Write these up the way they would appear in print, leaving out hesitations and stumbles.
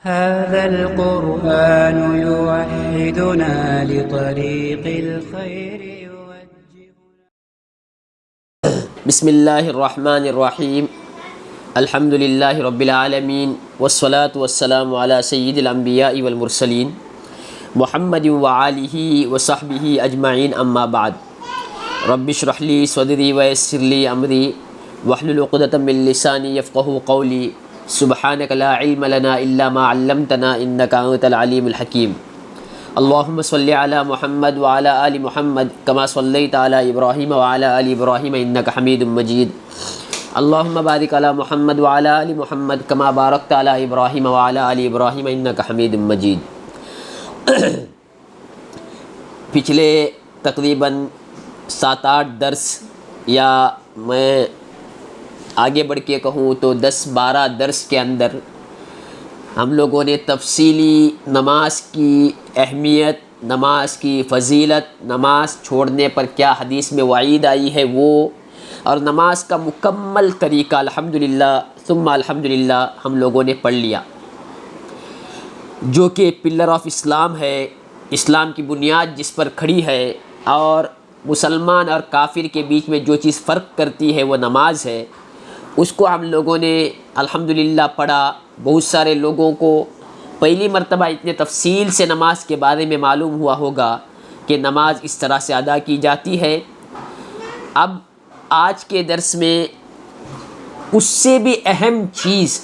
هذا القرآن يوحدنا لطريق الخير بسم اللہ الرحمن الرحیم الحمد للہ رب العالمین والصلاة والسلام علی سید الانبیاء والمرسلین محمد وآلہ وصحبہ اجمعین اما بعد رب اشرح لی صدری ویسر لی امری واحلل عقدۃ من لسانی یفقہوا قولی سبحانک لا علم لنا الا ما علمتنا انک انت العلیم الحکیم اللہم صلی علی محمد وعلی آل محمد کما صلیت علی ابراہیم وعلی آل ابراہیم انک حمید مجید اللہم بارک علی محمد وعلی آل محمد کما بارکت علی ابراہیم وعلی آل ابراہیم انک حمید مجید۔ پچھلے تقریباً 7-8 درس یا میں آگے بڑھ کے کہوں تو 10-12 درس کے اندر ہم لوگوں نے تفصیلی نماز کی اہمیت، نماز کی فضیلت، نماز چھوڑنے پر کیا حدیث میں وعید آئی ہے وہ، اور نماز کا مکمل طریقہ الحمدللہ ثم الحمدللہ ہم لوگوں نے پڑھ لیا، جو کہ پلر آف اسلام ہے، اسلام کی بنیاد جس پر کھڑی ہے، اور مسلمان اور کافر کے بیچ میں جو چیز فرق کرتی ہے وہ نماز ہے۔ اس کو ہم لوگوں نے الحمدللہ پڑھا۔ بہت سارے لوگوں کو پہلی مرتبہ اتنے تفصیل سے نماز کے بارے میں معلوم ہوا ہوگا کہ نماز اس طرح سے ادا کی جاتی ہے۔ اب آج کے درس میں اس سے بھی اہم چیز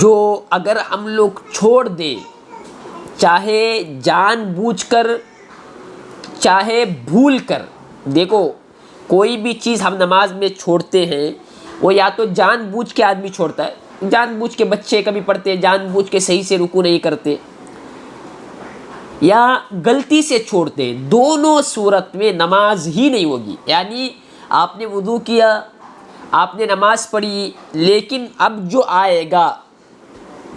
جو اگر ہم لوگ چھوڑ دیں، چاہے جان بوجھ کر چاہے بھول کر، دیکھو کوئی بھی چیز ہم نماز میں چھوڑتے ہیں وہ یا تو جان بوجھ کے آدمی چھوڑتا ہے، جان بوجھ کے بچے کبھی پڑھتے ہیں، جان بوجھ کے صحیح سے رکوع نہیں کرتے، یا غلطی سے چھوڑتے ہیں، دونوں صورت میں نماز ہی نہیں ہوگی۔ یعنی آپ نے وضو کیا، آپ نے نماز پڑھی، لیکن اب جو آئے گا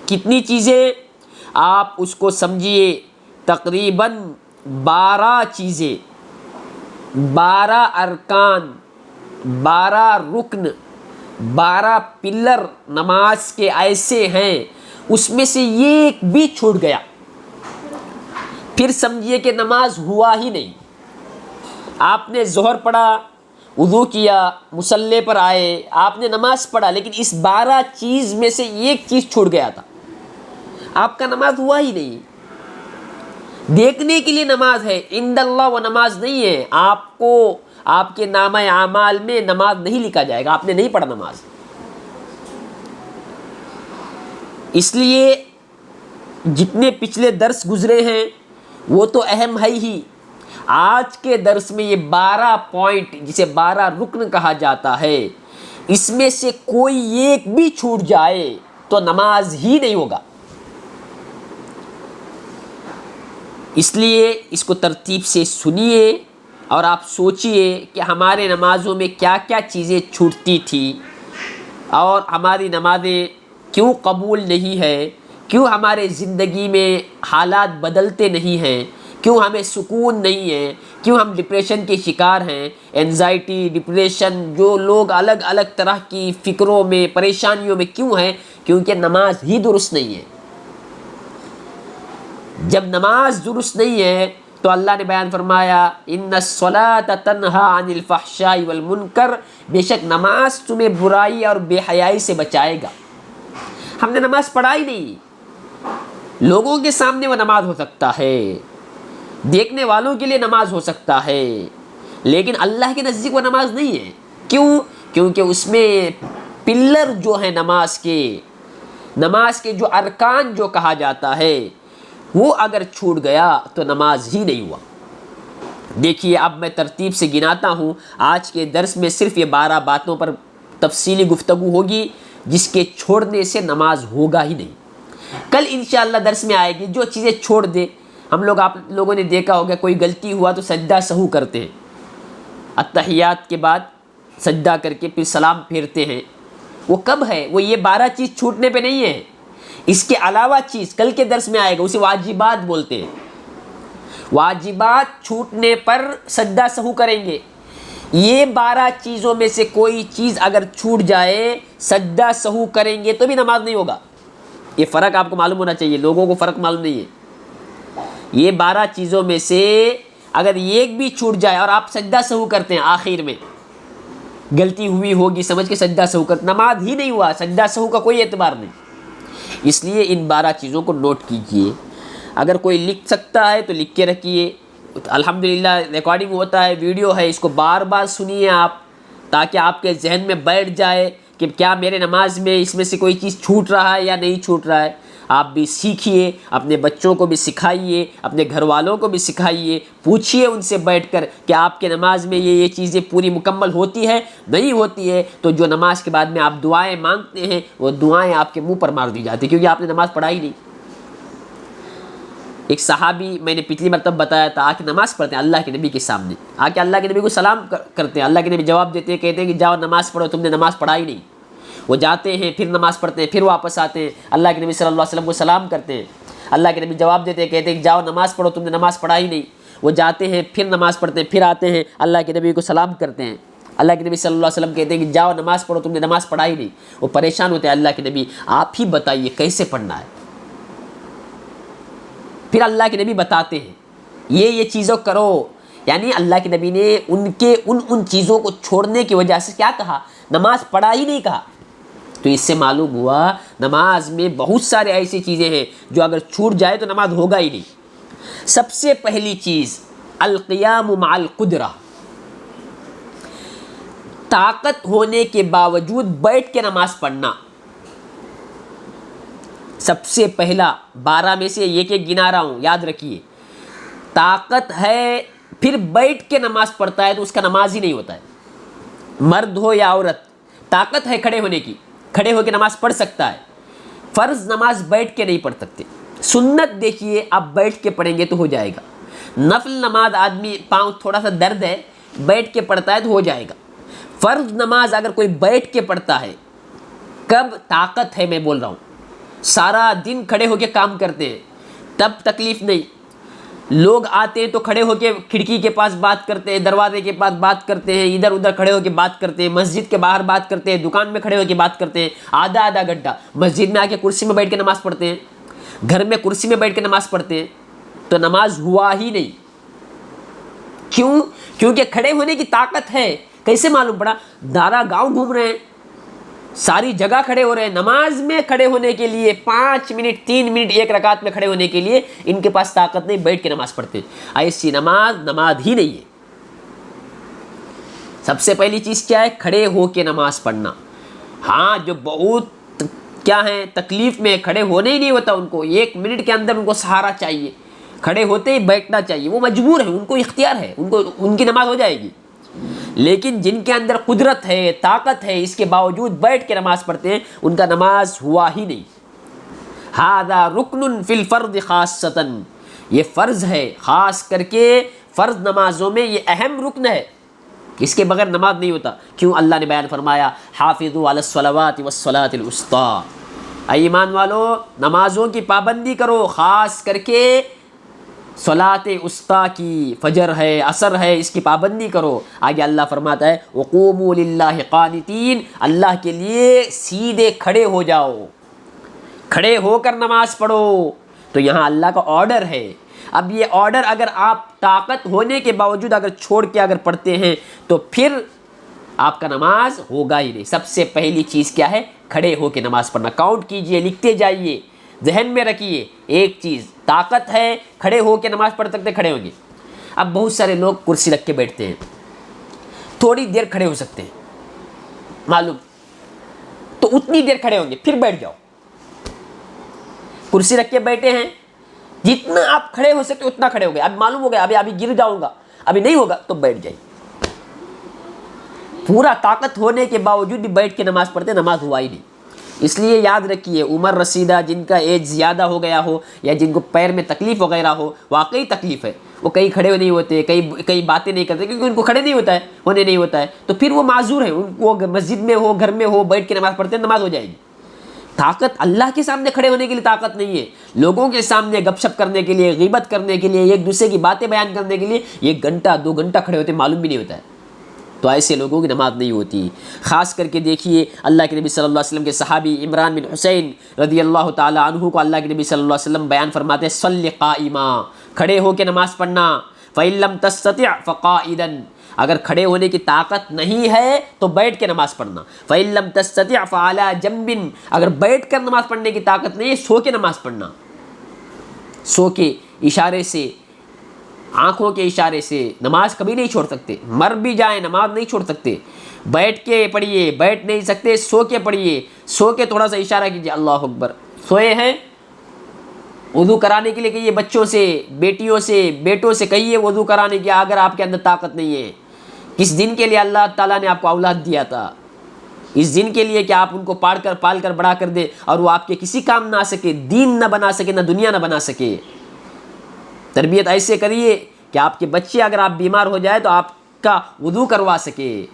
کتنی چیزیں آپ اس کو سمجھیے، تقریباً 12 چیزیں، 12 ارکان، 12 رکن، 12 پلر نماز کے ایسے ہیں، اس میں سے ایک بھی چھوٹ گیا پھر سمجھیے کہ نماز ہوا ہی نہیں۔ آپ نے ظہر پڑھا، وضو کیا، مصلی پر آئے، آپ نے نماز پڑھا، لیکن اس 12 چیز میں سے ایک چیز چھوٹ گیا تھا، آپ کا نماز ہوا ہی نہیں۔ دیکھنے کے لیے نماز ہے، عند اللہ وہ نماز نہیں ہے، آپ کو آپ کے نامہ اعمال میں نماز نہیں لکھا جائے گا، آپ نے نہیں پڑھا نماز۔ اس لیے جتنے پچھلے درس گزرے ہیں وہ تو اہم ہے ہی، آج کے درس میں یہ 12 پوائنٹ جسے 12 رکن کہا جاتا ہے، اس میں سے کوئی ایک بھی چھوٹ جائے تو نماز ہی نہیں ہوگا۔ اس لیے اس کو ترتیب سے سنیے اور آپ سوچئے کہ ہمارے نمازوں میں کیا کیا چیزیں چھوٹتی تھی، اور ہماری نمازیں کیوں قبول نہیں ہے، کیوں ہمارے زندگی میں حالات بدلتے نہیں ہیں، کیوں ہمیں سکون نہیں ہے، کیوں ہم ڈپریشن کے شکار ہیں، اینزائٹی، ڈپریشن، جو لوگ الگ الگ طرح کی فکروں میں پریشانیوں میں کیوں ہیں، کیونکہ نماز ہی درست نہیں ہے۔ جب نماز درست نہیں ہے تو اللہ نے بیان فرمایا ان الصلاۃ تنہی عن الفحشاء والمنکر، بے شک نماز تمہیں برائی اور بے حیائی سے بچائے گا۔ ہم نے نماز پڑھا ہی نہیں، لوگوں کے سامنے وہ نماز ہو سکتا ہے، دیکھنے والوں کے لیے نماز ہو سکتا ہے، لیکن اللہ کے نزدیک وہ نماز نہیں ہے۔ کیوں؟ کیونکہ اس میں پلر جو ہیں نماز کے جو ارکان جو کہا جاتا ہے وہ اگر چھوٹ گیا تو نماز ہی نہیں ہوا۔ دیکھیے اب میں ترتیب سے گناتا ہوں، آج کے درس میں صرف یہ 12 باتوں پر تفصیلی گفتگو ہوگی جس کے چھوڑنے سے نماز ہوگا ہی نہیں۔ کل انشاءاللہ درس میں آئے گی جو چیزیں چھوڑ دے، ہم لوگ آپ لوگوں نے دیکھا ہوگا کوئی غلطی ہوا تو سجدہ سہو کرتے ہیں، اتحیات کے بعد سجدہ کر کے پھر سلام پھیرتے ہیں، وہ کب ہے؟ وہ یہ 12 چیز چھوٹنے پہ نہیں ہے، اس کے علاوہ چیز کل کے درس میں آئے گا، اسے واجبات بولتے ہیں۔ واجبات چھوٹنے پر سجدہ سہو کریں گے، یہ 12 چیزوں میں سے کوئی چیز اگر چھوٹ جائے، سجدہ سہو کریں گے تو بھی نماز نہیں ہوگا۔ یہ فرق آپ کو معلوم ہونا چاہیے، لوگوں کو فرق معلوم نہیں ہے۔ یہ 12 چیزوں میں سے اگر ایک بھی چھوٹ جائے اور آپ سجدہ سہو کرتے ہیں، آخر میں غلطی ہوئی ہوگی سمجھ کے سجدہ سہو کرتے، نماز ہی نہیں ہوا، سجدہ سہو کا کوئی اعتبار نہیں۔ اس لیے ان 12 چیزوں کو نوٹ کیجئے۔ اگر کوئی لکھ سکتا ہے تو لکھ کے رکھیے، الحمدللہ ریکارڈنگ ہوتا ہے، ویڈیو ہے، اس کو بار بار سنیے آپ، تاکہ آپ کے ذہن میں بیٹھ جائے کہ کیا میرے نماز میں اس میں سے کوئی چیز چھوٹ رہا ہے یا نہیں چھوٹ رہا ہے۔ آپ بھی سیکھیے، اپنے بچوں کو بھی سکھائیے، اپنے گھر والوں کو بھی سکھائیے، پوچھیے ان سے بیٹھ کر کہ آپ کے نماز میں یہ چیزیں پوری مکمل ہوتی ہے، نہیں ہوتی ہے تو جو نماز کے بعد میں آپ دعائیں مانگتے ہیں وہ دعائیں آپ کے منہ پر مار دی جاتی ہیں، کیونکہ آپ نے نماز پڑھا ہی نہیں۔ ایک صحابی، میں نے پچھلی مرتبہ بتایا تھا، آ کے نماز پڑھتے ہیں اللہ کے نبی کے سامنے، آ کے اللہ کے نبی کو سلام کرتے ہیں، اللہ کے نبی جواب دیتے ہیں، کہتے ہیں کہ جاؤ نماز پڑھو، تم نے نماز پڑھا ہی نہیں۔ وہ جاتے ہیں، پھر نماز پڑھتے ہیں، پھر واپس آتے ہیں، اللہ کے نبی صلی اللہ علیہ وسلم کو سلام کرتے ہیں، اللہ کے نبی جواب دیتے ہیں، کہتے ہیں کہ جاؤ نماز پڑھو، تم نے نماز پڑھا ہی نہیں۔ وہ جاتے ہیں، پھر نماز پڑھتے ہیں، پھر آتے ہیں، اللہ کے نبی کو سلام کرتے ہیں، اللہ کے نبی صلی اللہ علیہ وسلم کہتے ہیں کہ جاؤ نماز پڑھو، تم نے نماز پڑھا ہی نہیں۔ وہ پریشان ہوتے ہیں، اللہ کے نبی آپ ہی بتائیے کیسے پڑھنا ہے۔ پھر اللہ کے نبی بتاتے ہیں یہ چیزوں کرو، یعنی اللہ کے نبی نے ان چیزوں کو چھوڑنے کی وجہ سے کیا کہا؟ نماز پڑھا ہی نہیں کہا۔ تو اس سے معلوم ہوا نماز میں بہت سارے ایسی چیزیں ہیں جو اگر چھوٹ جائے تو نماز ہوگا ہی نہیں۔ سب سے پہلی چیز القیام مع القدرہ، طاقت ہونے کے باوجود بیٹھ کے نماز پڑھنا۔ سب سے پہلا 12 میں سے ایک ایک گنا رہا ہوں، یاد رکھیے۔ طاقت ہے پھر بیٹھ کے نماز پڑھتا ہے تو اس کا نماز ہی نہیں ہوتا ہے، مرد ہو یا عورت۔ طاقت ہے کھڑے ہونے کی، کھڑے ہو کے نماز پڑھ سکتا ہے، فرض نماز بیٹھ کے نہیں پڑھ سکتے۔ سنت دیکھیے آپ بیٹھ کے پڑھیں گے تو ہو جائے گا، نفل نماز آدمی پاؤں تھوڑا سا درد ہے بیٹھ کے پڑھتا ہے تو ہو جائے گا۔ فرض نماز اگر کوئی بیٹھ کے پڑھتا ہے، کب طاقت ہے میں بول رہا ہوں، سارا دن کھڑے ہو کے کام کرتے ہیں تب تکلیف نہیں۔ لوگ آتے ہیں تو کھڑے ہو کے کھڑکی کے پاس بات کرتے ہیں، دروازے کے پاس بات کرتے ہیں، ادھر ادھر کھڑے ہو کے بات کرتے ہیں، مسجد کے باہر بات کرتے ہیں، دکان میں کھڑے ہو کے بات کرتے ہیں، آدھا گھنٹہ مسجد میں آ کے کرسی میں بیٹھ کے نماز پڑھتے ہیں، گھر میں کرسی میں بیٹھ کے نماز پڑھتے ہیں، تو نماز ہوا ہی نہیں۔ کیوں؟ کیونکہ کھڑے ہونے کی طاقت ہے۔ کیسے معلوم پڑا؟ دارا گاؤں گھوم رہے ہیں، ساری جگہ کھڑے ہو رہے ہیں، نماز میں کھڑے ہونے کے لیے 5 منٹ 3 منٹ ایک رکعت میں کھڑے ہونے کے لیے ان کے پاس طاقت نہیں، بیٹھ کے نماز پڑھتے۔ ایسی نماز ہی نہیں ہے۔ سب سے پہلی چیز کیا ہے؟ کھڑے ہو کے نماز پڑھنا۔ ہاں جو بہت کیا ہے تکلیف میں کھڑے ہونے ہی نہیں ہوتا، ان کو 1 منٹ کے اندر ان کو سہارا چاہیے، کھڑے ہوتے ہی بیٹھنا چاہیے، وہ مجبور ہیں، ان کو اختیار ہے، ان کی نماز ہو جائے گی۔ لیکن جن کے اندر قدرت ہے، طاقت ہے، اس کے باوجود بیٹھ کے نماز پڑھتے ہیں، ان کا نماز ہوا ہی نہیں۔ ھذا رکن فی الفرض خاصۃ، یہ فرض ہے، خاص کر کے فرض نمازوں میں یہ اہم رکن ہے، اس کے بغیر نماز نہیں ہوتا۔ کیوں؟ اللہ نے بیان فرمایا حافظوا علی الصلوات والصلاۃ الوسطیٰ، اے ایمان والو نمازوں کی پابندی کرو، خاص کر کے صلاۃ وسطیٰ کی، فجر ہے، عصر ہے، اس کی پابندی کرو۔ آگے اللہ فرماتا ہے وقوموا للہ قانتین، اللہ کے لیے سیدھے کھڑے ہو جاؤ، کھڑے ہو کر نماز پڑھو۔ تو یہاں اللہ کا آرڈر ہے۔ اب یہ آرڈر اگر آپ طاقت ہونے کے باوجود اگر چھوڑ کے اگر پڑھتے ہیں تو پھر آپ کا نماز ہوگا ہی نہیں۔ سب سے پہلی چیز کیا ہے؟ کھڑے ہو کے نماز پڑھنا۔ کاؤنٹ کیجئے، لکھتے جائیے، ذہن میں رکھیے۔ ایک چیز طاقت ہے، کھڑے ہو کے نماز پڑھ سکتے، کھڑے ہوں گے۔ اب بہت سارے لوگ کرسی رکھ کے بیٹھتے ہیں، تھوڑی دیر کھڑے ہو سکتے ہیں، معلوم تو اتنی دیر کھڑے ہوں گے، پھر بیٹھ جاؤ۔ کرسی رکھ کے بیٹھے ہیں، جتنا آپ کھڑے ہو سکتے اتنا کھڑے ہو گئے، اب معلوم ہو گیا ابھی گر جاؤں گا، ابھی نہیں ہوگا تو بیٹھ جائیے۔ پورا طاقت ہونے کے باوجود بھی بیٹھ کے نماز پڑھتے، نماز ہوا ہی نہیں۔ اس لیے یاد رکھیے عمر رسیدہ جن کا ایج زیادہ ہو گیا ہو یا جن کو پیر میں تکلیف وغیرہ ہو، واقعی تکلیف ہے، وہ کہیں کھڑے نہیں ہوتے، کئی باتیں نہیں کرتے کیونکہ ان کو کھڑے نہیں ہوتا ہے تو پھر وہ معذور ہیں، ان کو مسجد میں ہو گھر میں ہو بیٹھ کے نماز پڑھتے ہیں، نماز ہو جائے گی۔ طاقت اللہ کے سامنے کھڑے ہونے کے لیے طاقت نہیں ہے، لوگوں کے سامنے گپ شپ کرنے کے لیے، غیبت کرنے کے لیے، ایک دوسرے کی باتیں بیان کرنے کے لیے 1 گھنٹہ 2 گھنٹہ کھڑے ہوتے معلوم بھی نہیں ہوتا ہے۔ تو ایسے لوگوں کی نماز نہیں ہوتی۔ خاص کر کے دیکھیے اللہ کے نبی صلی اللہ علیہ وسلم کے صحابی عمران بن حسین رضی اللہ تعالی عنہ کو اللہ کے نبی صلی اللہ علیہ وسلم بیان فرماتے ہیں صلی قائما، کھڑے ہو کے نماز پڑھنا، فَإِن لَمْ تَسْتَطِعْ فَقَائِدًا، اگر کھڑے ہونے کی طاقت نہیں ہے تو بیٹھ کے نماز پڑھنا، فَإِن لَمْ تَسْتَطِعْ فَعَلَىٰ جَنْبٍ، اگر بیٹھ کر نماز پڑھنے کی طاقت نہیں ہے سو کے نماز پڑھنا، سو کے اشارے سے، آنکھوں کے اشارے سے نماز کبھی نہیں چھوڑ سکتے، مر بھی جائیں نماز نہیں چھوڑ سکتے، بیٹھ کے پڑھیے، بیٹھ نہیں سکتے سو کے پڑھیے، سو کے تھوڑا سا اشارہ کیجیے اللہ اکبر، سوئے ہیں وضو کرانے کے لیے کہیے، بچوں سے، بیٹیوں سے، بیٹوں سے کہیے وضو کرانے کی اگر آپ کے اندر طاقت نہیں ہے۔ کس دن کے لیے اللہ تعالیٰ نے آپ کو اولاد دیا تھا؟ اس دن کے لیے کہ آپ ان کو پال کر بڑا کر دے اور وہ آپ کے کسی کام نہ آ سکے، دین نہ بنا سکے، نہ دنیا نہ بنا سکے۔ تربیت ایسے کریے کہ آپ کے بچے اگر آپ بیمار ہو جائے تو آپ کا وضو کروا سکے،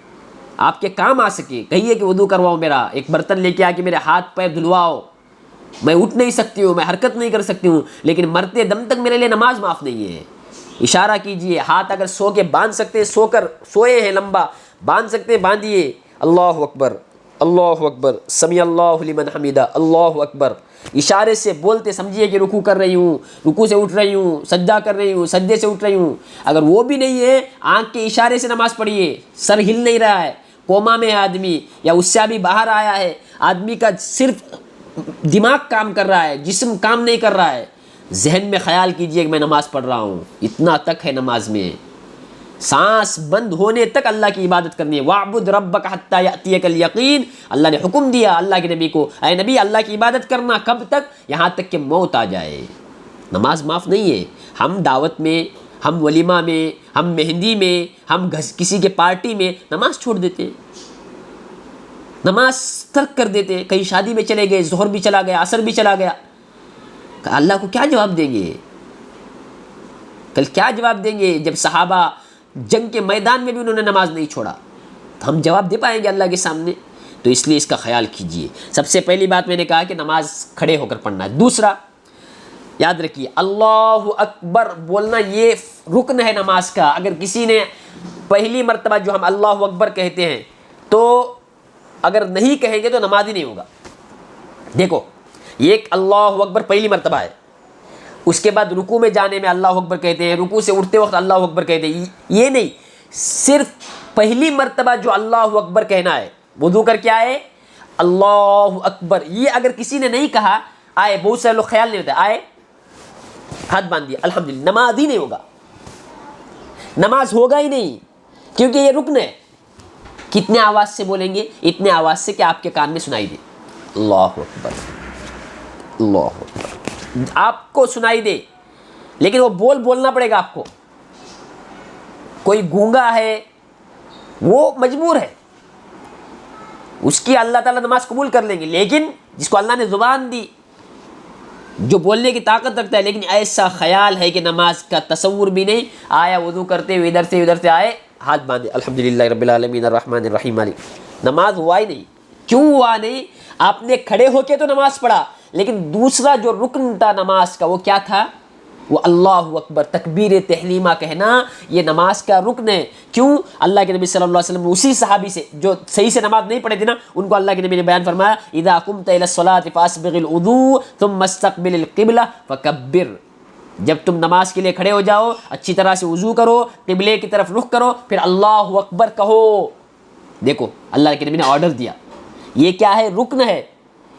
آپ کے کام آ سکے، کہیے کہ وضو کرواؤ میرا، ایک برتن لے کے آ کے میرے ہاتھ پیر دھلواؤ، میں اٹھ نہیں سکتی ہوں، میں حرکت نہیں کر سکتی ہوں، لیکن مرتے دم تک میرے لیے نماز معاف نہیں ہے۔ اشارہ کیجئے، ہاتھ اگر سو کے باندھ سکتے ہیں، سو کر سوئے ہیں لمبا باندھ سکتے ہیں باندھیے، اللہ اکبر اللہ اکبر سمیع اللہ لمن حمیدہ اللہ اکبر، اشارے سے بولتے سمجھیے کہ رکوع کر رہی ہوں، رکوع سے اٹھ رہی ہوں، سجدہ کر رہی ہوں، سجدے سے اٹھ رہی ہوں۔ اگر وہ بھی نہیں ہے آنکھ کے اشارے سے نماز پڑھیے، سر ہل نہیں رہا ہے، کوما میں ہے آدمی یا اس سے ابھی باہر آیا ہے، آدمی کا صرف دماغ کام کر رہا ہے، جسم کام نہیں کر رہا ہے، ذہن میں خیال کیجئے کہ میں نماز پڑھ رہا ہوں، اتنا تک ہے نماز میں، سانس بند ہونے تک اللہ کی عبادت کرنی ہے۔ وَاعْبُدْ رَبَّكَ حَتَّى يَأْتِيَكَ الْيَقِينُ، اللہ نے حکم دیا اللہ کے نبی کو، اے نبی اللہ کی عبادت کرنا کب تک؟ یہاں تک کہ موت آ جائے۔ نماز معاف نہیں ہے۔ ہم دعوت میں، ہم ولیمہ میں، ہم مہندی میں، ہم کسی کے پارٹی میں نماز چھوڑ دیتے ہیں، نماز ترک کر دیتے، کہیں شادی میں چلے گئے، ظہر بھی چلا گیا، عصر بھی چلا گیا، اللہ کو کیا جواب دیں گے؟ کل کیا جواب دیں گے؟ جب صحابہ جنگ کے میدان میں بھی انہوں نے نماز نہیں چھوڑا تو ہم جواب دے پائیں گے اللہ کے سامنے؟ تو اس لیے اس کا خیال کیجئے۔ سب سے پہلی بات میں نے کہا کہ نماز کھڑے ہو کر پڑھنا ہے۔ دوسرا یاد رکھیے اللہ اکبر بولنا یہ رکن ہے نماز کا۔ اگر کسی نے پہلی مرتبہ جو ہم اللہ اکبر کہتے ہیں تو اگر نہیں کہیں گے تو نماز ہی نہیں ہوگا۔ دیکھو ایک اللہ اکبر پہلی مرتبہ ہے، اس کے بعد رکوع میں جانے میں اللہ اکبر کہتے ہیں، رکوع سے اٹھتے وقت اللہ اکبر کہتے ہیں، یہ نہیں، صرف پہلی مرتبہ جو اللہ اکبر کہنا ہے، وضو کر کے آئے اللہ اکبر، یہ اگر کسی نے نہیں کہا، آئے بہت سارے لوگ خیال نہیں ہوتا، آئے ہاتھ باندھ دیا الحمدللہ، نماز ہی نہیں ہوگا، نماز ہوگا ہی نہیں، کیونکہ یہ رکن ہے۔ کتنے آواز سے بولیں گے؟ اتنے آواز سے کہ آپ کے کان میں سنائی دے، اللہ اکبر اللہ اکبر، آپ کو سنائی دے، لیکن وہ بولنا پڑے گا آپ کو۔ کوئی گونگا ہے وہ مجبور ہے، اس کی اللہ تعالیٰ نماز قبول کر لیں گے، لیکن جس کو اللہ نے زبان دی، جو بولنے کی طاقت رکھتا ہے لیکن ایسا خیال ہے کہ نماز کا تصور بھی نہیں، آیا وضو کرتے ہوئے ادھر سے آئے ہاتھ باندھے الحمدللہ رب العالمین الرحمن الرحیم علی، نماز ہوا ہی نہیں۔ کیوں ہوا نہیں؟ آپ نے کھڑے ہو کے تو نماز پڑھا، لیکن دوسرا جو رکن تھا نماز کا وہ کیا تھا؟ وہ اللہ اکبر تکبیر تحلیمہ کہنا، یہ نماز کا رکن ہے۔ کیوں؟ اللہ کے نبی صلی اللہ علیہ وسلم اسی صحابی سے جو صحیح سے نماز نہیں پڑھے تھے نا، ان کو اللہ کے نبی نے بیان فرمایا اذا قمت الى الصلاة فاسبغ الوضوء ثم استقبل القبلہ فکبر، جب تم نماز کے لیے کھڑے ہو جاؤ اچھی طرح سے وضو کرو، قبلے کی طرف رخ کرو، پھر اللہ اکبر کہو۔ دیکھو اللہ کے نبی نے آرڈر دیا، یہ کیا ہے؟ رکن ہے،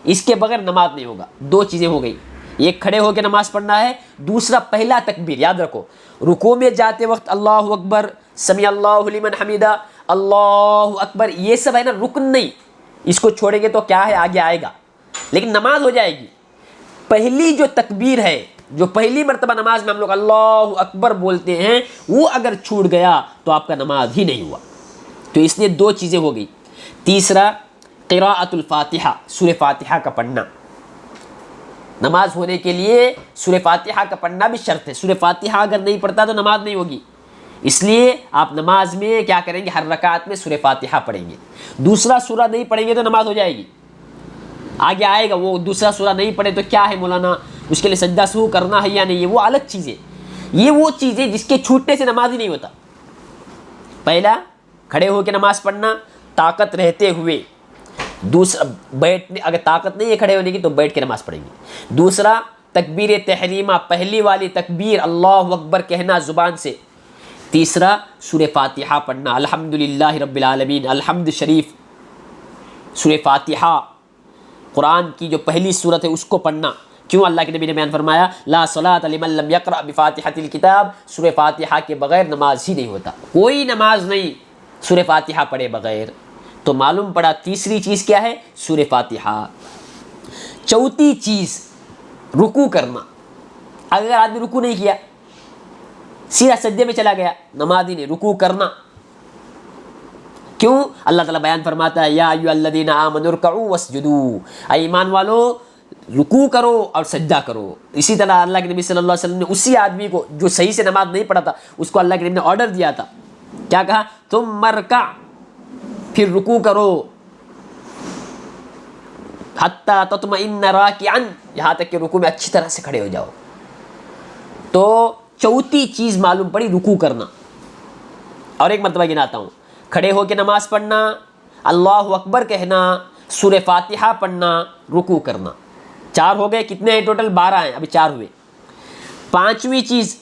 اس کے بغیر نماز نہیں ہوگا۔ دو چیزیں ہو گئی، ایک کھڑے ہو کے نماز پڑھنا ہے، دوسرا پہلا تکبیر یاد رکھو، رکوع میں جاتے وقت اللہ اکبر سمیع اللہ لمن حمیدہ اللہ اکبر، یہ سب ہے نا رکن نہیں، اس کو چھوڑیں گے تو کیا ہے؟ آگے آئے گا، لیکن نماز ہو جائے گی۔ پہلی جو تکبیر ہے، جو پہلی مرتبہ نماز میں ہم لوگ اللہ اکبر بولتے ہیں، وہ اگر چھوٹ گیا تو آپ کا نماز ہی نہیں ہوا۔ تو اس لیے دو چیزیں ہو گئی۔ تیسرا قراءۃ الفاتحہ، سورہ فاتحہ کا پڑھنا، نماز ہونے کے لیے سورہ فاتحہ کا پڑھنا بھی شرط ہے۔ سورہ فاتحہ اگر نہیں پڑھتا تو نماز نہیں ہوگی، اس لیے آپ نماز میں کیا کریں گے؟ ہر رکعت میں سورہ فاتحہ پڑھیں گے۔ دوسرا سورہ نہیں پڑھیں گے تو نماز ہو جائے گی۔ آگے آئے گا وہ دوسرا سورہ نہیں پڑھے تو کیا ہے مولانا، اس کے لیے سجدہ سہو کرنا ہے یا نہیں، یہ وہ الگ چیز ہے۔ یہ وہ چیز ہے جس کے چھوٹنے سے نماز ہی نہیں ہوتا۔ پہلا کھڑے ہو کے نماز پڑھنا طاقت رہتے ہوئے. دوسرا بیٹھنے، اگر طاقت نہیں ہے کھڑے ہونے کی تو بیٹھ کے نماز پڑھیں گے. دوسرا تکبیر تحریمہ، پہلی والی تکبیر اللہ اکبر کہنا زبان سے. تیسرا سورہ فاتحہ پڑھنا، الحمدللہ رب العالمین، الحمد شریف، سورہ فاتحہ قرآن کی جو پہلی سورت ہے اس کو پڑھنا. کیوں؟ اللہ کے نبی نے بیان فرمایا لا صلاۃ لمن لم یقرأ بفاتحۃ الکتاب، سورہ فاتحہ کے بغیر نماز ہی نہیں ہوتا، کوئی نماز نہیں سورہ فاتحہ پڑھے بغیر. تو معلوم پڑا تیسری چیز کیا ہے؟ سورہ فاتحہ. چوتھی چیز رکوع کرنا. اگر آدمی رکوع نہیں کیا، سیدھا سجدے میں چلا گیا، نمازی نے رکوع کرنا. کیوں؟ اللہ تعالیٰ بیان فرماتا ہے یا ایھا الذین آمنوا ارکعوا واسجدوا، اے ایمان والو رکوع کرو اور سجدہ کرو. اسی طرح اللہ کے نبی صلی اللہ علیہ وسلم نے اسی آدمی کو جو صحیح سے نماز نہیں پڑھا تھا اس کو اللہ کے نبی نے آرڈر دیا تھا. کیا کہا؟ تم مرکع، پھر رکوع کرو، حتی تطمئن راکعا، یہاں تک کہ رکوع میں اچھی طرح سے کھڑے ہو جاؤ. تو چوتھی چیز معلوم پڑی رکوع کرنا. اور ایک مرتبہ گناتا ہوں، کھڑے ہو کے نماز پڑھنا، اللہ اکبر کہنا، سورہ فاتحہ پڑھنا، رکوع کرنا. 4 ہو گئے. کتنے ہیں ٹوٹل؟ 12 ہیں، ابھی 4 ہوئے. 5ویں چیز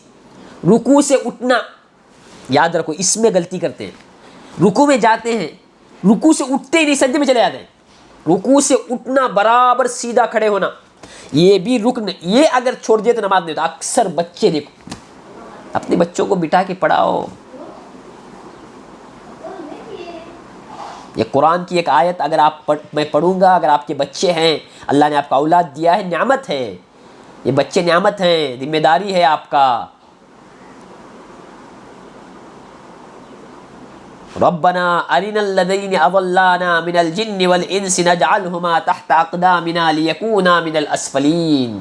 رکوع سے اٹھنا. یاد رکھو اس میں غلطی کرتے ہیں، رکوع میں جاتے ہیں، رکوع سے اٹھتے ہی نہیں سجدے میں چلے جاتے ہیں. رکوع سے اٹھنا، برابر سیدھا کھڑے ہونا، یہ بھی رکن. یہ اگر چھوڑ دیے تو نماز نہیں ہوتا. اکثر بچے دیکھو، اپنے بچوں کو بٹھا کے پڑھاؤ. یہ قرآن کی ایک آیت اگر میں پڑھوں گا، اگر آپ کے بچے ہیں، اللہ نے آپ کا اولاد دیا ہے، نعمت ہے. یہ بچے نعمت ہیں، ذمہ داری ہے آپ کا. ربنا ارنا الذین اضلانا من الجن والانس نجعلهما تحت اقدامنا لیکونا من الاسفلین.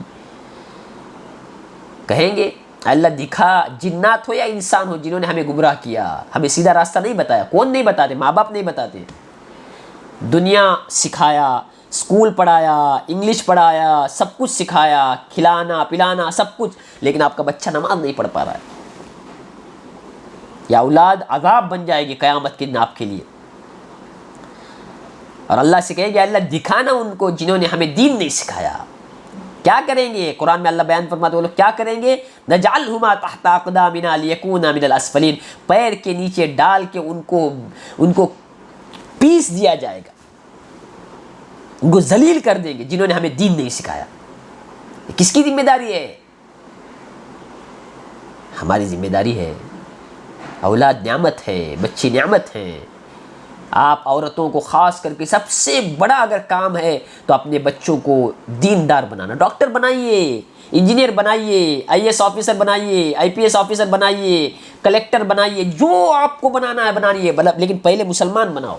کہیں گے اللہ دکھا جنات ہو یا انسان ہو جنہوں نے ہمیں گمراہ کیا، ہمیں سیدھا راستہ نہیں بتایا. کون نہیں بتاتے؟ ماں باپ نہیں بتاتے. دنیا سکھایا، اسکول پڑھایا، انگلش پڑھایا، سب کچھ سکھایا، کھلانا پلانا سب کچھ، لیکن آپ کا بچہ نماز نہیں پڑھ پا رہا ہے. یا اولاد عذاب بن جائے گی قیامت کے دن آپ کے لیے. اور اللہ سے کہے گا اللہ دکھانا ان کو جنہوں نے ہمیں دین نہیں سکھایا. کیا کریں گے؟ قرآن میں اللہ بیان فرماتے ہیں وہ لوگ کیا کریں گے؟ نجعلہما تحت اقدامنا لیکونا من الاسفلین، پیر کے نیچے ڈال کے ان کو پیس دیا جائے گا، ان کو ذلیل کر دیں گے جنہوں نے ہمیں دین نہیں سکھایا. کس کی ذمہ داری ہے؟ ہماری ذمہ داری ہے. اولاد نعمت ہے، بچی نعمت ہیں. آپ عورتوں کو خاص کر کے سب سے بڑا اگر کام ہے تو اپنے بچوں کو دیندار بنانا. ڈاکٹر بنائیے، انجینئر بنائیے، IAS آفیسر بنائیے، IPS آفیسر بنائیے، کلیکٹر بنائیے، جو آپ کو بنانا ہے بنائیے، لیکن پہلے مسلمان بناؤ.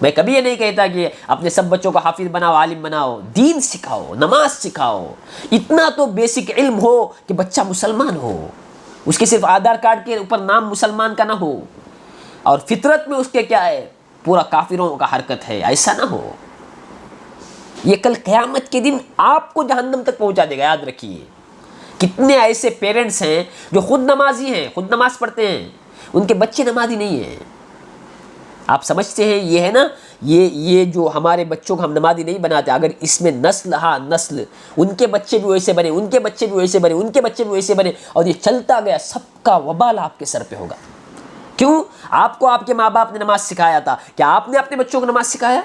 میں کبھی یہ نہیں کہتا کہ اپنے سب بچوں کو حافظ بناؤ، عالم بناؤ. دین سکھاؤ، نماز سکھاؤ. اتنا تو بیسک علم ہو کہ بچہ مسلمان ہو، اس کے صرف آدھار کارڈ کے اوپر نام مسلمان کا نہ ہو اور فطرت میں اس کے کیا ہے پورا کافروں کا حرکت ہے. ایسا نہ ہو. یہ کل قیامت کے دن آپ کو جہنم تک پہنچا دے گا. یاد رکھیے کتنے ایسے پیرنٹس ہیں جو خود نمازی ہیں، خود نماز پڑھتے ہیں، ان کے بچے نمازی نہیں ہیں. آپ سمجھتے ہیں یہ ہے نا، یہ جو ہمارے بچوں کو ہم نمازی نہیں بناتے، اگر اس میں نسل نسل ان کے بچے بھی ویسے بنے، ان کے بچے بھی ویسے بنے، ان کے بچے بھی ویسے بنے، اور یہ چلتا گیا، سب کا وبال آپ کے سر پہ ہوگا. کیوں؟ آپ کو آپ کے ماں باپ نے نماز سکھایا تھا. کیا آپ نے اپنے بچوں کو نماز سکھایا؟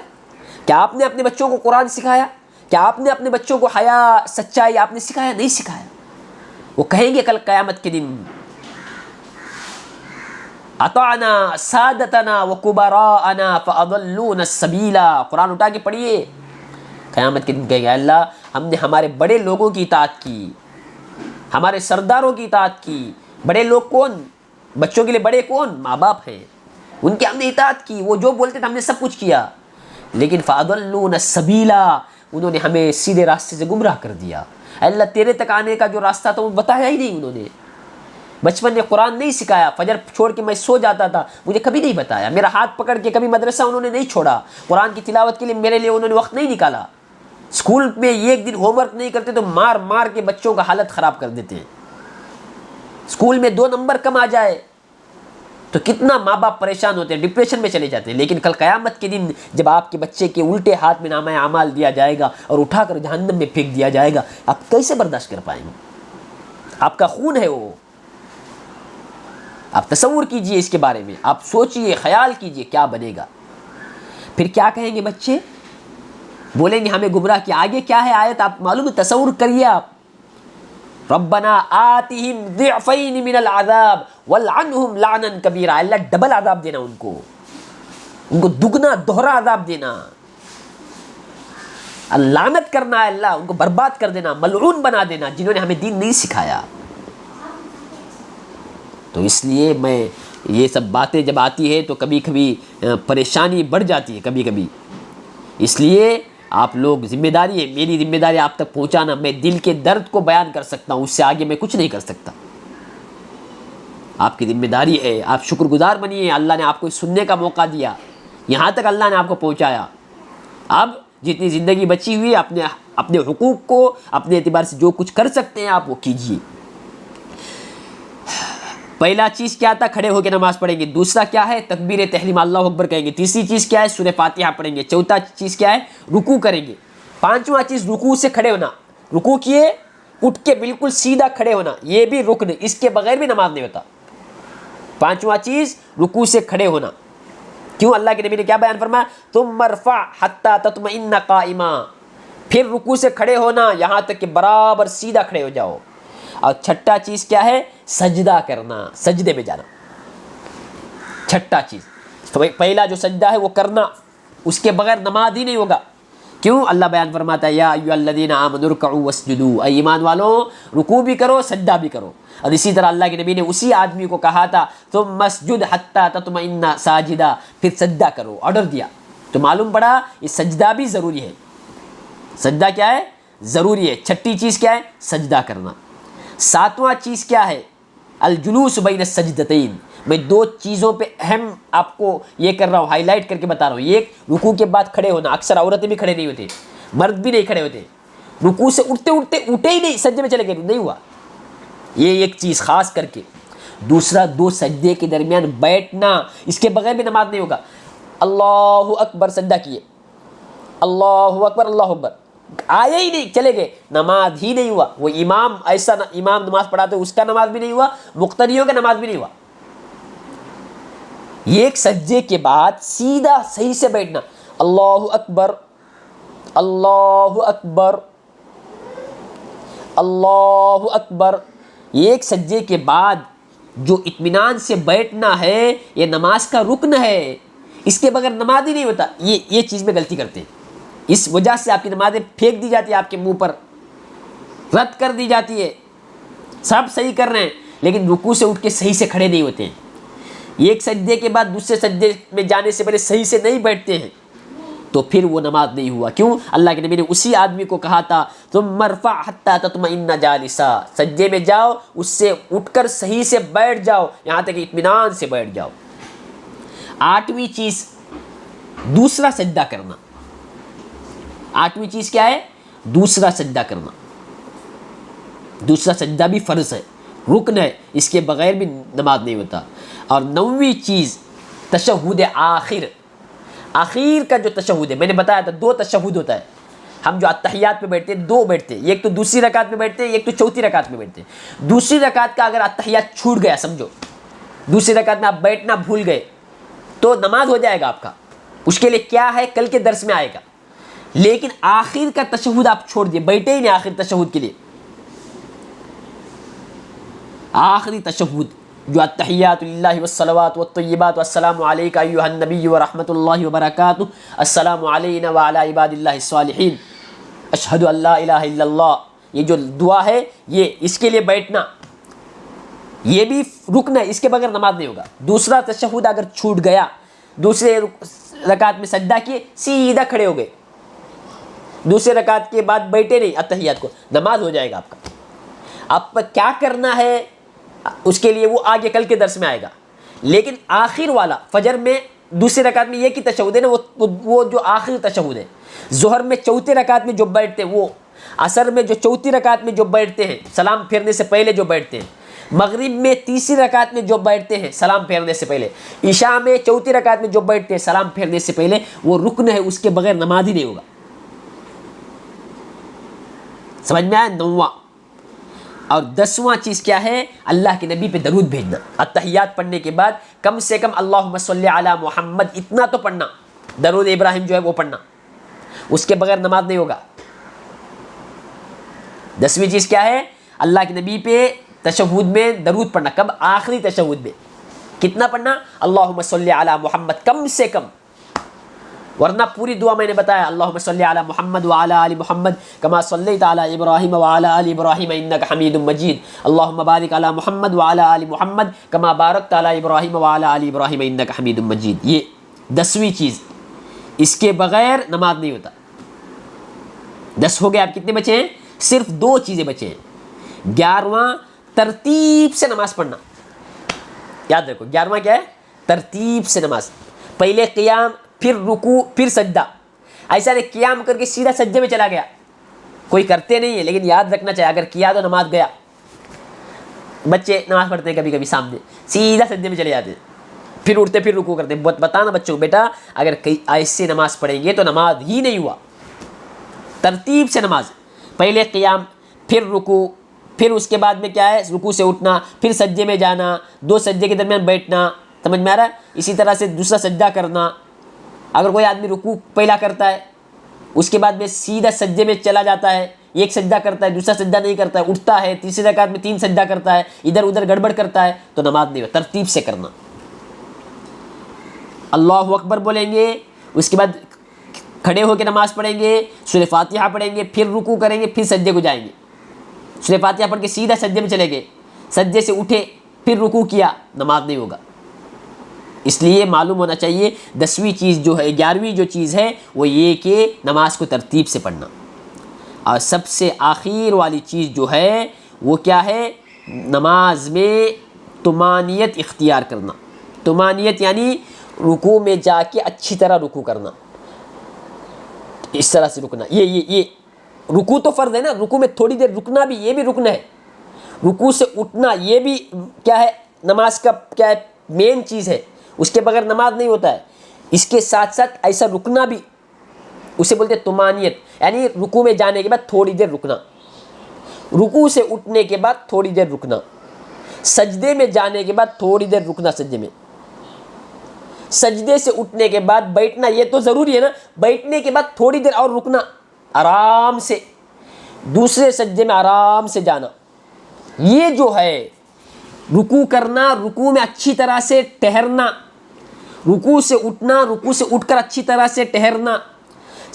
کیا آپ نے اپنے بچوں کو قرآن سکھایا؟ کیا آپ نے اپنے بچوں کو حیا، سچائی آپ نے سکھایا؟ نہیں سکھایا. وہ کہیں گے کل قیامت کے دن اطعنا سادتنا وکبراءنا فاضلونا السبیلا. قرآن اٹھا کے پڑھیے. قیامت کے دن کہے گا اللہ ہم نے ہمارے بڑے لوگوں کی اطاعت کی، ہمارے سرداروں کی اطاعت کی. بڑے لوگ کون؟ بچوں کے لیے بڑے کون؟ ماں باپ ہیں. ان کی ہم نے اطاعت کی، وہ جو بولتے تھے ہم نے سب کچھ کیا، لیکن فاضلونا السبیلا، انہوں نے ہمیں سیدھے راستے سے گمراہ کر دیا. اللہ تیرے تک آنے کا جو راستہ تھا وہ بتایا ہی نہیں انہوں نے. بچپن میں قرآن نہیں سکھایا، فجر چھوڑ کے میں سو جاتا تھا، مجھے کبھی نہیں بتایا. میرا ہاتھ پکڑ کے کبھی مدرسہ انہوں نے نہیں چھوڑا. قرآن کی تلاوت کے لیے میرے لیے انہوں نے وقت نہیں نکالا. اسکول میں ایک دن ہوم ورک نہیں کرتے تو مار مار کے بچوں کا حالت خراب کر دیتے ہیں. اسکول میں 2 نمبر کم آ جائے تو کتنا ماں باپ پریشان ہوتے ہیں، ڈپریشن میں چلے جاتے ہیں. لیکن کل قیامت کے دن جب آپ کے بچے کے الٹے ہاتھ میں نامہ اعمال دیا جائے گا اور اٹھا کر جہنم میں پھینک دیا جائے گا، آپ کیسے برداشت کر پائیں گے؟ آپ کا خون ہے وہ. آپ تصور کیجئے اس کے بارے میں، آپ سوچئے، خیال کیجئے کیا بنے گا. پھر کیا کہیں گے بچے؟ بولیں گے ہمیں گمراہ کیا. آگے کیا ہے آیت آپ معلوم ہے؟ تصور کریے آپ. ربنا آتہم ضعفین من العذاب والعنہم لعنا کبیرا. اللہ ڈبل عذاب دینا ان کو دگنا دوہرا عذاب دینا، لعنت کرنا ہے اللہ، ان کو برباد کر دینا، ملعون بنا دینا جنہوں نے ہمیں دین نہیں سکھایا. تو اس لیے میں یہ سب باتیں جب آتی ہے تو کبھی کبھی پریشانی بڑھ جاتی ہے کبھی کبھی. اس لیے آپ لوگ ذمہ داری ہے، میری ذمہ داری آپ تک پہنچانا. میں دل کے درد کو بیان کر سکتا ہوں، اس سے آگے میں کچھ نہیں کر سکتا. آپ کی ذمہ داری ہے، آپ شکر گزار بنیے. اللہ نے آپ کو سننے کا موقع دیا، یہاں تک اللہ نے آپ کو پہنچایا. اب جتنی زندگی بچی ہوئی اپنے حقوق کو اپنے اعتبار سے جو کچھ کر سکتے ہیں آپ وہ کیجیے. پہلا چیز کیا تھا؟ کھڑے ہو کے نماز پڑھیں گے. دوسرا کیا ہے؟ تکبیر تحریم اللہ اکبر کہیں گے. تیسری چیز کیا ہے؟ سورہ فاتحہ پڑھیں گے. چوتھا چیز کیا ہے؟ رکوع کریں گے. پانچواں چیز رکوع سے کھڑے ہونا. رکوع کیے اٹھ کے بالکل سیدھا کھڑے ہونا، یہ بھی رکن، اس کے بغیر بھی نماز نہیں ہوتا. پانچواں چیز رکوع سے کھڑے ہونا. کیوں؟ اللہ کے نبی نے کیا بیان فرمایا؟ تم ارفع حتی تطمئن قائما. پھر رکوع سے کھڑے ہونا یہاں تک کہ برابر سیدھا کھڑے ہو جاؤ. اور چھٹا چیز کیا ہے؟ سجدہ کرنا، سجدے میں جانا. چھٹا چیز، پہلا جو سجدہ ہے وہ کرنا، اس کے بغیر نماز ہی نہیں ہوگا. کیوں؟ اللہ بیان فرماتا ہے یا ایھا الذین آمنوا ارکعوا واسجدوا، اے ایمان والوں رکوع بھی کرو سجدہ بھی کرو. اور اسی طرح اللہ کے نبی نے اسی آدمی کو کہا تھا ثم اسجد حتی تطمئن ساجدا، پھر سجدہ کرو، آرڈر دیا. تو معلوم پڑا یہ سجدہ بھی ضروری ہے. سجدہ کیا ہے؟ ضروری ہے. چھٹی چیز کیا ہے؟ سجدہ کرنا. ساتواں چیز کیا ہے؟ الجلوس بین السجدتین. میں دو چیزوں پہ اہم آپ کو یہ کر رہا ہوں، ہائی لائٹ کر کے بتا رہا ہوں. ایک رکوع کے بعد کھڑے ہونا. اکثر عورتیں بھی کھڑے نہیں ہوتے، مرد بھی نہیں کھڑے ہوتے. رکوع سے اٹھے ہی نہیں، سجدے میں چلے گئے، نہیں ہوا. یہ ایک چیز خاص کر کے. دوسرا، دو سجدے کے درمیان بیٹھنا، اس کے بغیر بھی نماز نہیں ہوگا. اللہ اکبر سجدہ کیے، اللہ اکبر اللہ اکبر، آئے ہی نہیں چلے گئے، نماز ہی نہیں ہوا. وہ امام ایسا امام نماز پڑھاتے اس کا نماز بھی نہیں ہوا، مقتدیوں کا نماز بھی نہیں ہوا. ایک سجدے کے بعد سیدھا صحیح سے بیٹھنا. اللہ اکبر اللہ اکبر اللہ اکبر. ایک سجدے کے بعد جو اطمینان سے بیٹھنا ہے یہ نماز کا رکن ہے، اس کے بغیر نماز ہی نہیں ہوتا. یہ چیز میں غلطی کرتے ہیں، اس وجہ سے آپ کی نمازیں پھینک دی جاتی ہے، آپ کے منہ پر رد کر دی جاتی ہے. سب صحیح کر رہے ہیں لیکن رکوع سے اٹھ کے صحیح سے کھڑے نہیں ہوتے ہیں. ایک سجدے کے بعد دوسرے سجدے میں جانے سے پہلے صحیح سے نہیں بیٹھتے ہیں تو پھر وہ نماز نہیں ہوا. کیوں؟ اللہ کے نبی نے اسی آدمی کو کہا تھا ثم ارفع حتی تطمئن جالسا. سجدے میں جاؤ، اس سے اٹھ کر صحیح سے بیٹھ جاؤ، یہاں تک اطمینان سے بیٹھ جاؤ. آٹھویں چیز دوسرا سجدہ کرنا. آٹھویں چیز کیا ہے؟ دوسرا سجدہ کرنا. دوسرا سجدہ بھی فرض ہے، رکن ہے، اس کے بغیر بھی نماز نہیں ہوتا. اور نویں چیز تشہد آخر. آخر کا جو تشہد ہے، میں نے بتایا تھا دو تشہد ہوتا ہے. ہم جو اتحیات میں بیٹھتے ہیں دو بیٹھتے ہیں، ایک تو دوسری رکعت میں بیٹھتے ہیں، ایک تو چوتھی رکعت میں بیٹھتے ہیں. دوسری رکعت کا اگر اتحیات چھوٹ گیا، سمجھو دوسری رکعت میں آپ بیٹھنا بھول گئے تو نماز ہو جائے گا آپ کا. اس کے لیے کیا ہے کل کے درس میں آئے گا. لیکن آخر کا تشہد آپ چھوڑ دیے، بیٹھے ہی نہیں آخر تشہد کے لیے. آخری تشہد جو التحیات للہ والصلوات والطیبات والسلام علیک ایھا النبی ورحمۃ اللہ وبرکاتہ، السلام علینا وعلی عباد اللہ الصالحین، اشہد ان لا الہ الا اللہ. یہ جو دعا ہے یہ اس کے لیے بیٹھنا یہ بھی رکن ہے، اس کے بغیر نماز نہیں ہوگا. دوسرا تشہد اگر چھوٹ گیا، دوسرے رکعت میں سجدہ کیے سیدھا کھڑے ہو گئے، دوسرے رکعت کے بعد بیٹھے نہیں اتحیات کو، نماز ہو جائے گا آپ کا. آپ پر کیا کرنا ہے اس کے لیے وہ آگے کل کے درس میں آئے گا. لیکن آخر والا فجر میں دوسری رکعت میں یہ کی تشہد ہے نا، وہ جو آخری تشہد ہے. ظہر میں چوتھی رکعت میں جو بیٹھتے ہیں وہ، عصر میں جو چوتھی رکعت میں جو بیٹھتے ہیں سلام پھیرنے سے پہلے جو بیٹھتے ہیں، مغرب میں تیسری رکعت میں جو بیٹھتے ہیں سلام پھیرنے سے پہلے، عشاء میں چوتھی رکعت میں جو بیٹھتے ہیں سلام پھیرنے سے پہلے، وہ رکن ہے، اس کے بغیر نماز ہی نہیں ہوگا. سمجھ میں آیا؟ 9واں. اور 10واں چیز کیا ہے؟ اللہ کے نبی پہ درود بھیجنا. التحیات پڑھنے کے بعد کم سے کم اللہم صلی علی محمد اتنا تو پڑھنا، درود ابراہیم جو ہے وہ پڑھنا، اس کے بغیر نماز نہیں ہوگا. 10ویں چیز کیا ہے؟ اللہ کے نبی پہ تشہد میں درود پڑھنا. کب؟ آخری تشہد میں. کتنا پڑھنا؟ اللہم صلی علی محمد کم سے کم. ورنہ پوری دعا میں نے بتایا اللہم صلی علی محمد وعلی آل محمد کما صلیت علی ابراہیم وعلی آل ابراہیم انک حمید مجید، اللہم بارک علی محمد وعلی آل محمد کما بارکت علی ابراہیم وعلی آل ابراہیم انک حمید مجید. یہ 10ویں چیز، اس کے بغیر نماز نہیں ہوتا. 10 ہو گئے. آپ کتنے بچے ہیں؟ صرف 2 چیزیں بچے ہیں. 11واں ترتیب سے نماز پڑھنا. یاد رکھو 11واں کیا ہے؟ ترتیب سے نماز. پہلے قیام، پھر رکوع، پھر سجدہ. ایسا نہیں قیام کر کے سیدھا سجدے میں چلا گیا. کوئی کرتے نہیں ہے لیکن یاد رکھنا چاہیے، اگر کیا تو نماز گیا. بچے نماز پڑھتے ہیں کبھی کبھی سامنے، سیدھا سجدے میں چلے جاتے ہیں، پھر اٹھتے پھر رکوع کرتے ہیں. بتانا بچوں کو بیٹا اگر ایسے نماز پڑھیں گے تو نماز ہی نہیں ہوا. ترتیب سے نماز، پہلے قیام، پھر رکوع، پھر اس کے بعد میں کیا ہے؟ رکوع سے اٹھنا، پھر سجدے میں جانا، 2 سجدے کے درمیان بیٹھنا. سمجھ میں آ رہا ہے؟ اسی طرح سے دوسرا سجدہ کرنا. اگر کوئی آدمی رکوع پہلا کرتا ہے، اس کے بعد میں سیدھا سجدے میں چلا جاتا ہے، ایک سجدہ کرتا ہے، دوسرا سجدہ نہیں کرتا ہے، اٹھتا ہے، تیسری رکعت میں 3 سجدہ کرتا ہے، ادھر ادھر گڑبڑ کرتا ہے، تو نماز نہیں ہو. ترتیب سے کرنا. اللہ اکبر بولیں گے، اس کے بعد کھڑے ہو کے نماز پڑھیں گے، سورہ فاتحہ پڑھیں گے، پھر رکوع کریں گے، پھر سجدے کو جائیں گے. سورہ فاتحہ پڑھ کے سیدھا سجدے میں چلے گئے، سجدے سے اٹھے، پھر رکوع کیا، نماز نہیں ہوگا. اس لیے معلوم ہونا چاہیے 10ویں چیز جو ہے، 11ویں جو چیز ہے وہ یہ کہ نماز کو ترتیب سے پڑھنا. اور سب سے آخر والی چیز جو ہے وہ کیا ہے؟ نماز میں طمانینت اختیار کرنا. طمانینت یعنی رکوع میں جا کے اچھی طرح رکوع کرنا، اس طرح سے رکنا. یہ رکوع تو فرض ہے نا، رکوع میں تھوڑی دیر رکنا بھی یہ بھی رکن ہے. رکوع سے اٹھنا یہ بھی کیا ہے؟ نماز کا کیا ہے؟ مین چیز ہے. اس کے بغیر نماز نہیں ہوتا ہے. اس کے ساتھ ساتھ ایسا رکنا بھی، اسے بولتے ہیں طمانینت، یعنی رکوع میں جانے کے بعد تھوڑی دیر رکنا، رکوع سے اٹھنے کے بعد تھوڑی دیر رکنا، سجدے میں جانے کے بعد تھوڑی دیر رکنا، سجدے میں، سجدے سے اٹھنے کے بعد بیٹھنا. یہ تو ضروری ہے نا، بیٹھنے کے بعد تھوڑی دیر اور رکنا، آرام سے دوسرے سجدے میں آرام سے جانا. یہ جو ہے رکوع کرنا، رکوع میں اچھی طرح سے ٹہرنا، رکوع سے اٹھنا، رکوع سے اٹھ کر اچھی طرح سے ٹہرنا،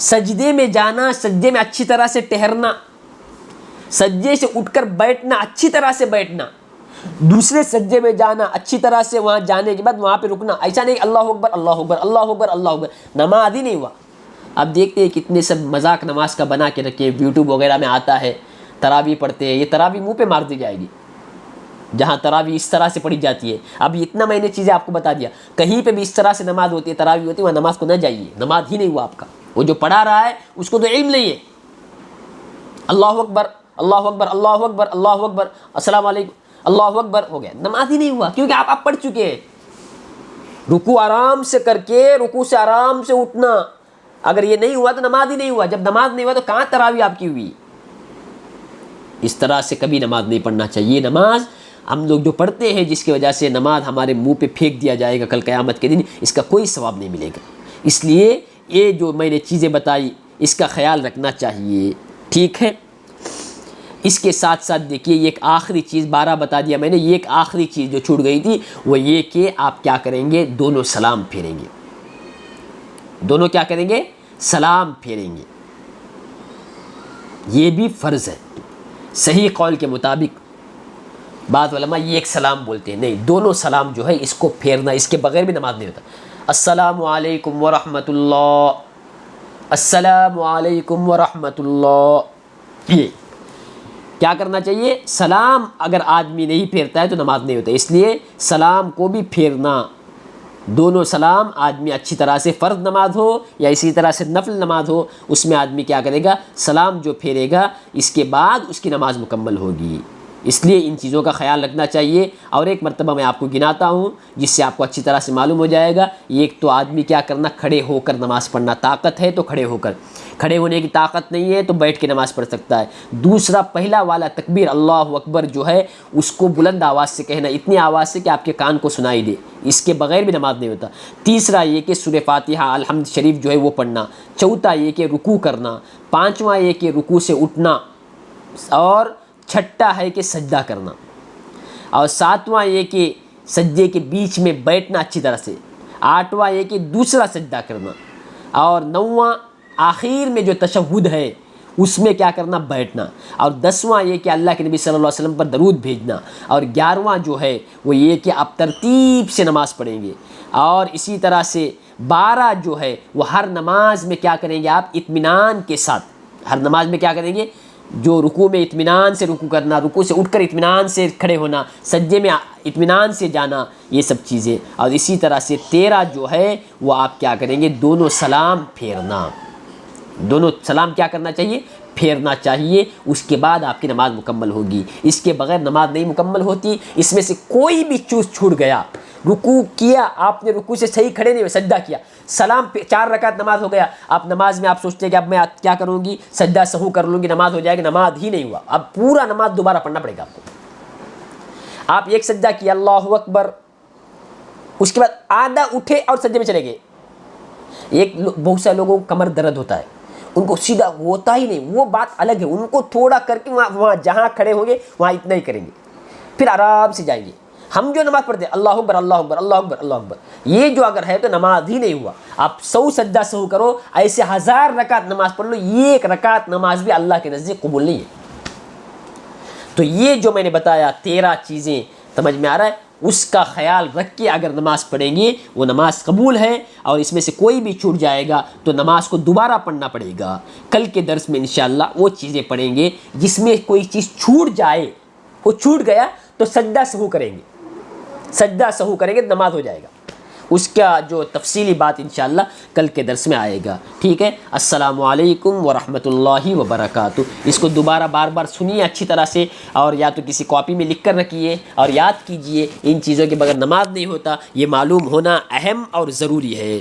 سجدے میں جانا، سجدے میں اچھی طرح سے ٹہرنا، سجدے سے اٹھ کر بیٹھنا، اچھی طرح سے بیٹھنا، دوسرے سجدے میں جانا، اچھی طرح سے وہاں جانے کے بعد وہاں پہ رکنا. ایسا نہیں اللہ اکبر اللہ اکبر اللہ اکبر اللہ اکبر، نماز ہی نہیں ہوا. اب دیکھتے ہیں کتنے سب مذاق نماز کا بنا کے رکھے، یوٹیوب وغیرہ میں آتا ہے تراویح پڑھتے ہیں. یہ تراویح منہ پہ مار دی جائے گی جہاں تراویح اس طرح سے پڑھی جاتی ہے. اب اتنا میں نے چیزیں آپ کو بتا دیا، کہیں پہ بھی اس طرح سے نماز ہوتی ہے، تراویح ہوتی ہے، وہاں نماز کو نہ جائیے، نماز ہی نہیں ہوا آپ کا. وہ جو پڑھا رہا ہے اس کو تو علم نہیں ہے. اللہ اکبر اللہ اکبر اللہ اکبر اللہ اکبر السلام علیکم اللہ اکبر ہو گیا، نماز ہی نہیں ہوا، کیونکہ آپ پڑھ چکے ہیں. رکوع آرام سے کر کے، رکوع سے آرام سے اٹھنا، اگر یہ نہیں ہوا تو نماز ہی نہیں ہوا. جب نماز نہیں ہوا تو کہاں تراویح آپ کی ہوئی؟ اس طرح سے کبھی نماز نہیں پڑھنا چاہیے. نماز ہم لوگ جو پڑھتے ہیں جس کی وجہ سے نماز ہمارے منہ پہ پھینک دیا جائے گا کل قیامت کے دن، اس کا کوئی ثواب نہیں ملے گا. اس لیے یہ جو میں نے چیزیں بتائی اس کا خیال رکھنا چاہیے. ٹھیک ہے؟ اس کے ساتھ ساتھ دیکھیے یہ ایک آخری چیز 12 بتا دیا میں نے، یہ ایک آخری چیز جو چھوٹ گئی تھی وہ یہ کہ آپ کیا کریں گے؟ دونوں سلام پھیریں گے. دونوں کیا کریں گے؟ سلام پھیریں گے. یہ بھی فرض ہے. صحیح قول کے مطابق بعض علماء یہ ایک سلام بولتے ہیں، نہیں، دونوں سلام جو ہے اس کو پھیرنا، اس کے بغیر بھی نماز نہیں ہوتا. السلام علیکم ورحمۃ اللہ، السلام علیکم ورحمۃ اللہ. یہ کیا کرنا چاہیے؟ سلام اگر آدمی نہیں پھیرتا ہے تو نماز نہیں ہوتا. اس لیے سلام کو بھی پھیرنا. دونوں سلام آدمی اچھی طرح سے، فرض نماز ہو یا اسی طرح سے نفل نماز ہو، اس میں آدمی کیا کرے گا؟ سلام جو پھیرے گا، اس کے بعد اس کی نماز مکمل ہوگی. اس لیے ان چیزوں کا خیال رکھنا چاہیے. اور ایک مرتبہ میں آپ کو گناتا ہوں جس سے آپ کو اچھی طرح سے معلوم ہو جائے گا. ایک تو آدمی کیا کرنا, کھڑے ہو کر نماز پڑھنا, طاقت ہے تو کھڑے ہو کر, کھڑے ہونے کی طاقت نہیں ہے تو بیٹھ کے نماز پڑھ سکتا ہے. دوسرا, پہلا والا تکبیر اللہ اکبر جو ہے اس کو بلند آواز سے کہنا, اتنی آواز سے کہ آپ کے کان کو سنائی دے, اس کے بغیر بھی نماز نہیں ہوتا. تیسرا یہ کہ سورہ فاتحہ الحمد شریف جو ہے وہ پڑھنا. چوتھا یہ کہ رکوع کرنا. پانچواں یہ کہ رکوع سے اٹھنا. اور چھٹا ہے کہ سجدہ کرنا. اور ساتواں یہ کہ سجدے کے بیچ میں بیٹھنا اچھی طرح سے. آٹھواں یہ کہ دوسرا سجدہ کرنا. اور نواں آخر میں جو تشہد ہے اس میں کیا کرنا, بیٹھنا. اور 10واں یہ کہ اللہ کے نبی صلی اللہ علیہ وسلم پر درود بھیجنا. اور 11واں جو ہے وہ یہ کہ آپ ترتیب سے نماز پڑھیں گے. اور اسی طرح سے 12 جو ہے وہ ہر نماز میں کیا کریں گے آپ, اطمینان کے ساتھ. ہر نماز میں کیا کریں گے, جو رکوع میں اطمینان سے رکوع کرنا, رکوع سے اٹھ کر اطمینان سے کھڑے ہونا, سجدے میں اطمینان سے جانا, یہ سب چیزیں. اور اسی طرح سے 13 جو ہے وہ آپ کیا کریں گے, دونوں سلام پھیرنا. دونوں سلام کیا کرنا چاہیے, پھیرنا چاہیے. اس کے بعد آپ کی نماز مکمل ہوگی. اس کے بغیر نماز نہیں مکمل ہوتی. اس میں سے کوئی بھی چیز چھوٹ گیا, رکوع کیا آپ نے, رکوع سے صحیح کھڑے نہیں ہوئے, سجدہ کیا, سلام پہ 4 رکعت نماز ہو گیا, آپ نماز میں آپ سوچتے ہیں کہ اب میں کیا کروں گی, سجدہ سہو کر لوں گی, نماز ہو جائے گی, نماز ہی نہیں ہوا. اب پورا نماز دوبارہ پڑھنا پڑے گا آپ کو. آپ ایک سجدہ کیا اللہ اکبر, اس کے بعد آدھا اٹھے اور سجدے میں چلے گئے. بہت سے لوگوں کو کمر درد ہوتا ہے, ان کو سیدھا ہوتا ہی نہیں, وہ بات الگ ہے. ان کو تھوڑا کر کے وہاں جہاں کھڑے ہوں گے وہاں اتنا ہی کریں گے, پھر آرام سے جائیں گے. ہم جو نماز پڑھتے ہیں اللہ اکبر اللہ اکبر اللہ اکبر اللہ اکبر, یہ جو اگر ہے تو نماز ہی نہیں ہوا. آپ 100 سجدہ سہو کرو, ایسے 1000 رکعت نماز پڑھ لو, یہ ایک رکعت نماز بھی اللہ کے نزدیک قبول نہیں ہے. تو یہ جو میں نے بتایا 13 چیزیں سمجھ میں آ رہا ہے, اس کا خیال رکھ کے اگر نماز پڑھیں گے وہ نماز قبول ہے. اور اس میں سے کوئی بھی چھوٹ جائے گا تو نماز کو دوبارہ پڑھنا پڑے گا. کل کے درس میں انشاءاللہ وہ چیزیں پڑھیں گے جس میں کوئی چیز چھوٹ جائے, وہ چھوٹ گیا تو سجدہ سہو کریں گے, سجدہ سہو کریں گے نماز ہو جائے گا. اس کا جو تفصیلی بات انشاءاللہ کل کے درس میں آئے گا. ٹھیک ہے, السلام علیکم ورحمۃ اللہ وبرکاتہ. اس کو دوبارہ بار بار سنیے اچھی طرح سے, اور یا تو کسی کاپی میں لکھ کر رکھیے اور یاد کیجئے. ان چیزوں کے بغیر نماز نہیں ہوتا, یہ معلوم ہونا اہم اور ضروری ہے.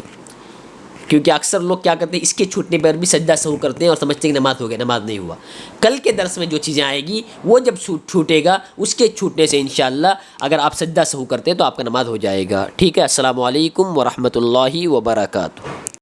کیونکہ اکثر لوگ کیا کرتے ہیں, اس کے چھوٹنے پر بھی سجدہ سہو کرتے ہیں اور سمجھتے ہیں کہ نماز ہو گئی, نماز نہیں ہوا. کل کے درس میں جو چیزیں آئے گی وہ جب چھوٹے گا, اس کے چھوٹنے سے انشاءاللہ اگر آپ سجدہ سہو کرتے ہیں تو آپ کا نماز ہو جائے گا. ٹھیک ہے, السلام علیکم ورحمۃ اللہ وبرکاتہ.